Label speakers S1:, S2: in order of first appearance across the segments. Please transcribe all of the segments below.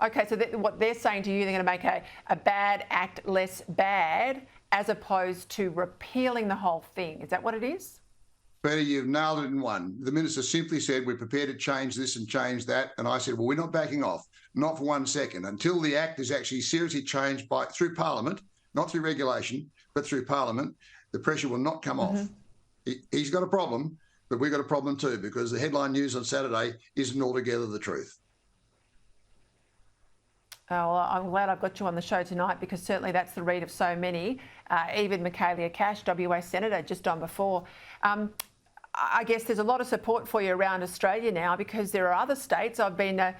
S1: Okay, so what they're saying to you, they're going to make a bad act less bad as opposed to repealing the whole thing. Is that what it is?
S2: Peter, you've nailed it in one. The minister simply said, we're prepared to change this and change that. And I said, well, we're not backing off, not for 1 second, until the Act is actually seriously changed through Parliament, not through regulation, but through Parliament. The pressure will not come off. He's got a problem, but we've got a problem too, because the headline news on Saturday isn't altogether the truth.
S1: Oh, well, I'm glad I've got you on the show tonight, because certainly that's the read of so many. Even Michaelia Cash, WA Senator, just on before. I guess there's a lot of support for you around Australia now, because there are other states. I've been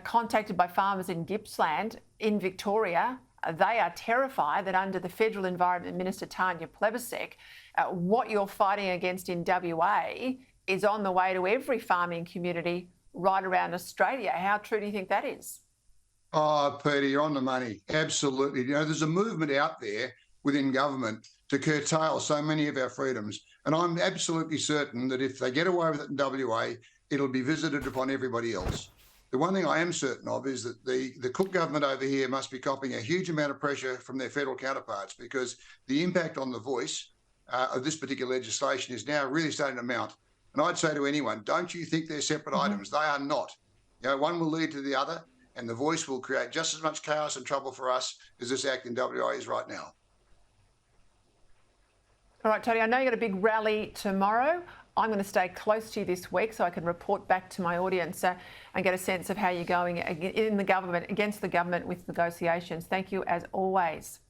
S1: contacted by farmers in Gippsland in Victoria. They are terrified that under the Federal Environment Minister Tanya Plibersek, what you're fighting against in WA is on the way to every farming community right around Australia. How true do you think that is?
S2: Oh, Peter, you're on the money. Absolutely. You know, there's a movement out there within government to curtail so many of our freedoms. And I'm absolutely certain that if they get away with it in WA, it'll be visited upon everybody else. The one thing I am certain of is that the Cook government over here must be copping a huge amount of pressure from their federal counterparts, because the impact on the voice of this particular legislation is now really starting to mount. And I'd say to anyone, don't you think they're separate items? They are not. You know, one will lead to the other, and the voice will create just as much chaos and trouble for us as this Act in WA is right now.
S1: All right, Tony, I know you've got a big rally tomorrow. I'm going to stay close to you this week so I can report back to my audience and get a sense of how you're going in the government, against the government with negotiations. Thank you as always.